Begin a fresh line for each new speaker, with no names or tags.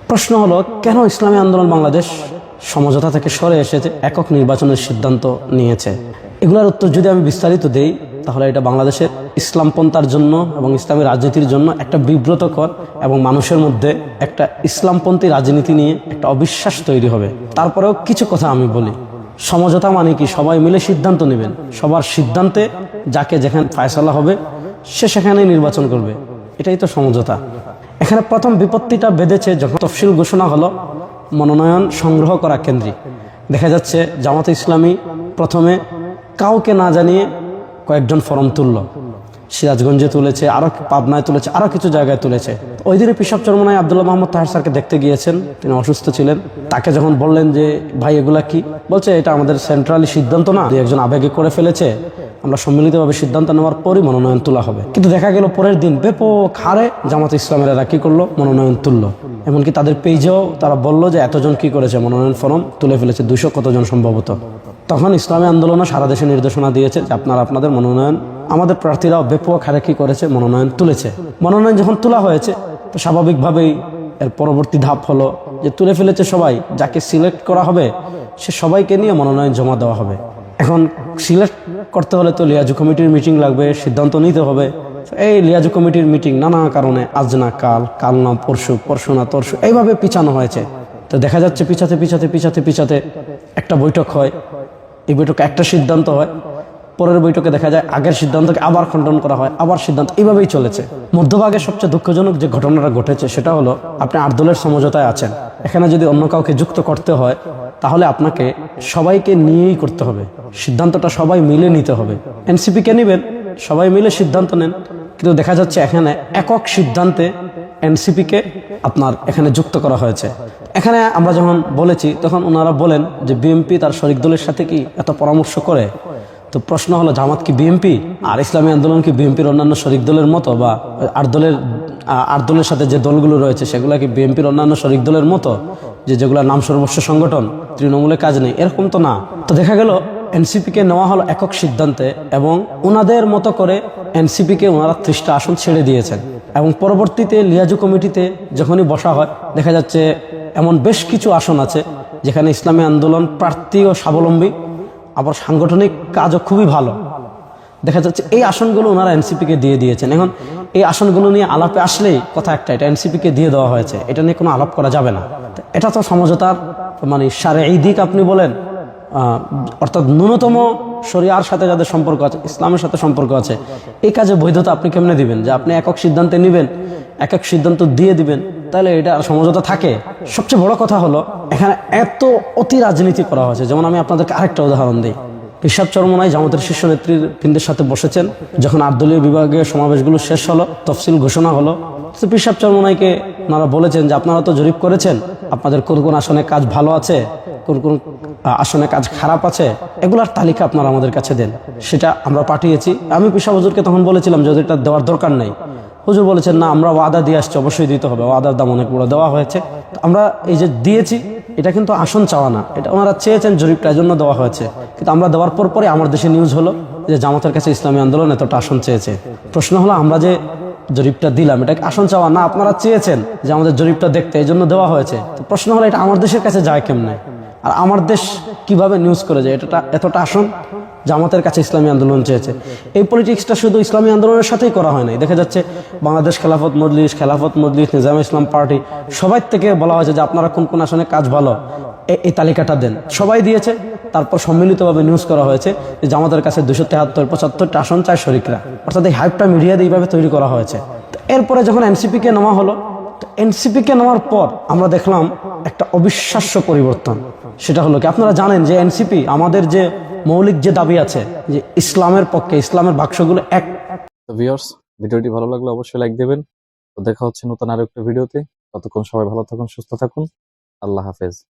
প্রশ্ন হলো, কেন ইসলামী আন্দোলন বাংলাদেশ সমঝোতা থেকে সরে এসেছে, একক নির্বাচনের সিদ্ধান্ত নিয়েছে? এগুলোর উত্তর যদি আমি বিস্তারিত দেই, তাহলে এটা বাংলাদেশের ইসলামপন্থার জন্য এবং ইসলামী রাজনীতির জন্য একটা বিব্রতকর এবং মানুষের মধ্যে একটা ইসলামপন্থী রাজনীতি নিয়ে একটা অবিশ্বাস তৈরি হবে। তারপরেও কিছু কথা আমি বলি। সমঝোতা মানে কি? সবাই মিলে সিদ্ধান্ত নেবেন, সবার সিদ্ধান্তে যাকে যেখানে ফায়সালা হবে সে সেখানেই নির্বাচন করবে, এটাই তো সমঝোতা। এখানে প্রথম বিপত্তিটা বেঁধেছে যখন তফসিল ঘোষণা হলো মনোনয়ন সংগ্রহ করা কেন্দ্রিক। দেখা যাচ্ছে জামাতে ইসলামী প্রথমে কাউকে না জানিয়ে কয়েকজন ফরম তুলল, সিরাজগঞ্জে তুলেছে, আরো পাবনায় তুলেছে, আরো কিছু জায়গায় তুলেছে। ওই দিনে পিসাব চরমনায় আব্দুল্লাহ মোহাম্মদ তাহের স্যারকে দেখতে গিয়েছেন, তিনি অসুস্থ ছিলেন। তাকে যখন বললেন যে ভাই এগুলা কি, বলছে এটা আমাদের সেন্ট্রালি সিদ্ধান্ত না, একজন আবেগে করে ফেলেছে, আমরা সম্মিলিতভাবে সিদ্ধান্ত নেওয়ার পরই মনোনয়ন তোলা হবে। কিন্তু দেখা গেল পরের দিন ব্যাপক হারে জামাতে ইসলামের এরা কি করলো, মনোনয়ন তুললো। এমনকি তাদের পেজেও তারা বললো যে এতজন কি করেছে, মনোনয়ন ফরম তুলে ফেলেছে, 200 কতজন সম্ভবত। তখন ইসলামী আন্দোলনও সারা দেশে নির্দেশনা দিয়েছে যে আপনারা আপনাদের মনোনয়ন, আমাদের প্রার্থীরাও ব্যাপক হারে কি করেছে, মনোনয়ন তুলেছে। মনোনয়ন যখন তোলা হয়েছে তো স্বাভাবিকভাবেই এর পরবর্তী ধাপ হলো যে তুলে ফেলেছে সবাই, যাকে সিলেক্ট করা হবে সে সবাইকে নিয়ে মনোনয়ন জমা দেওয়া হবে। এখন সিলেক্ট করতে হলে তো লিয়াজু কমিটির মিটিং লাগবে, সিদ্ধান্ত নিতে হবে। এই লিয়াজু কমিটির মিটিং নানা কারণে আজ না কাল, কাল না পরশু, পরশু না তরশু, এইভাবে পিছানো হয়েছে। তো দেখা যাচ্ছে পিছাতে পিছাতে পিছাতে পিছাতে একটা বৈঠক হয়, এই বৈঠকে একটা সিদ্ধান্ত হয়, পরের বৈঠকে দেখা যায় আগের সিদ্ধান্তকে আবার খণ্ডন করা হয়, আবার সিদ্ধান্ত, এইভাবেই চলেছে। মধ্যভাগে সবচেয়ে দুঃখজনক যে ঘটনাটা ঘটেছে সেটা হলো, আপনি 8 দলের সমঝোতায় আছেন, এখানে যদি অন্য কাউকে যুক্ত করতে হয় তাহলে আপনাকে সবাইকে নিয়েই করতে হবে, সিদ্ধান্তটা সবাই মিলে নিতে হবে। এনসিপিকে নেবেন, সবাই মিলে সিদ্ধান্ত নেন, কিন্তু দেখা যাচ্ছে এখানে একক সিদ্ধান্তে এনসিপিকে আপনার এখানে যুক্ত করা হয়েছে। এখানে আমরা যখন বলেছি তখন ওনারা বলেন যে বিএনপি তার শরিক দলের সাথে কি এত পরামর্শ করে। তো প্রশ্ন হলো, জামাত কি বিএনপি আর ইসলামী আন্দোলন কি বিএনপির অন্যান্য শরিক দলের মতো, বা আট দলের সাথে যে দলগুলো রয়েছে সেগুলা কি বিএনপির অন্যান্য শরিক দলের মতো, যেগুলা নাম সর্বস্ব সংগঠন, তৃণমূলে কাজ নেই, এরকম তো না। তো দেখা গেল এনসিপিকে নেওয়া হলো একক সিদ্ধান্তে এবং ওনাদের মতো করে এনসিপিকে ওনারা 30টা আসন ছেড়ে দিয়েছেন। এবং পরবর্তীতে লিয়াজু কমিটিতে যখনই বসা হয় দেখা যাচ্ছে এমন বেশ কিছু আসন আছে যেখানে ইসলামী আন্দোলন প্রার্থী ও স্বাবলম্বী, আবার সাংগঠনিক কাজও খুবই ভালো। দেখা যাচ্ছে এই আসনগুলো ওনারা এনসিপিকে দিয়ে দিয়েছেন। এখন এই আসনগুলো নিয়ে আলাপে আসলেই কথা একটা, এটা এনসিপিকে দিয়ে দেওয়া হয়েছে, এটা নিয়ে কোনো আলাপ করা যাবে না। এটা তো সমঝোতার মানে শারঈ দিক আপনি বলেন, অর্থাৎ ন্যূনতম শরিয়ার সাথে যাদের সম্পর্ক আছে, ইসলামের সাথে সম্পর্ক আছে, এই কাজে বৈধতা আপনি কেমনে দিবেন? যে আপনি একক সিদ্ধান্তে নেবেন, একক সিদ্ধান্ত দিয়ে দিবেন, তাহলে এটা সমঝোতা থাকে? সবচেয়ে বড় কথা হলো এখানে এত অতি রাজনীতি করা হয়েছে। যেমন আমি আপনাদেরকে আরেকটা উদাহরণ দিই। পিসাব চরমনায় জামাতের শীর্ষ নেতৃবৃন্দের সাথে বসেছেন, যখন 8 দলীয় বিভাগীয় সমাবেশগুলো শেষ হলো, তফসিল ঘোষণা হলো, তো পিসাব চরমনাইকে ওনারা বলেছেন যে আপনারা তো জরিপ করেছেন, আপনাদের কোন কোন আসনে কাজ ভালো আছে, কোন কোন আসনে কাজ খারাপ আছে, এগুলার তালিকা আপনারা আমাদের কাছে দেন। সেটা আমরা পাঠিয়েছি। আমি পিসাব হুজুরকে তখন বলেছিলাম যে এটা দেওয়ার দরকার নেই। হুজুর বলেছেন না, আমরা ওয়াদা দিয়ে আসছি, অবশ্যই দিতে হবে, ওয়াদার দাম অনেক বড় দেওয়া হয়েছে। আমরা এই যে দিয়েছি এটা কিন্তু আসন চাওয়া না, এটা ওনারা চেয়েছেন জরিপটা, এই জন্য দেওয়া হয়েছে। কিন্তু আমরা দেওয়ার পরে আমার দেশে নিউজ হলো যে জামাতের কাছে ইসলামী আন্দোলন এতটা আসন চেয়েছে। প্রশ্ন হলো, আমরা যে জরিপটা দিলাম এটা আসন চাওয়া না, আপনারা চেয়েছেন যে আমাদের জরিপটা দেখতে, এই জন্য দেওয়া হয়েছে। তো প্রশ্ন হলো, এটা আমার দেশের কাছে যায় কেমনে? আর আমার দেশ কিভাবে নিউজ করে যে এতটা আসন জামাতের কাছে ইসলামী আন্দোলন চেয়েছে? এই পলিটিক্সটা শুধু ইসলামী আন্দোলনের সাথেই করা হয় নাই। দেখা যাচ্ছে বাংলাদেশ খেলাফত মজলিস, নিজামে ইসলাম পার্টি, সবাই থেকে বলা হয়েছে যে আপনারা কোন কোন আসনে কাজ ভালো, এই তালিকাটা দেন। সবাই দিয়েছে। তারপর সম্মিলিতভাবে নিউজ করা হয়েছে যে জামাতের কাছে 273-75টা আসন চায় শরিকরা। অর্থাৎ এই হাইপটা মিডিয়াতে এইভাবে তৈরি করা হয়েছে। এরপরে যখন এনসিপিকে নেওয়া হলো, এনসিপিকে নেওয়ার পর আমরা দেখলাম একটা অবিশ্বাস্য পরিবর্তন। সেটা হলো কি, আপনারা জানেন যে এনসিপি আমাদের যে মৌলিক যে দাবি আছে যে ইসলামের পক্ষে, ইসলামের বাক্সগুলো এক।
তো ভিউয়ার্স, ভিডিওটি ভালো লাগলে অবশ্যই লাইক দেবেন। তো দেখা হচ্ছে নতুন আরেকটা ভিডিওতে। ততক্ষণ সবাই ভালো থাকুন, সুস্থ থাকুন। আল্লাহ হাফেজ।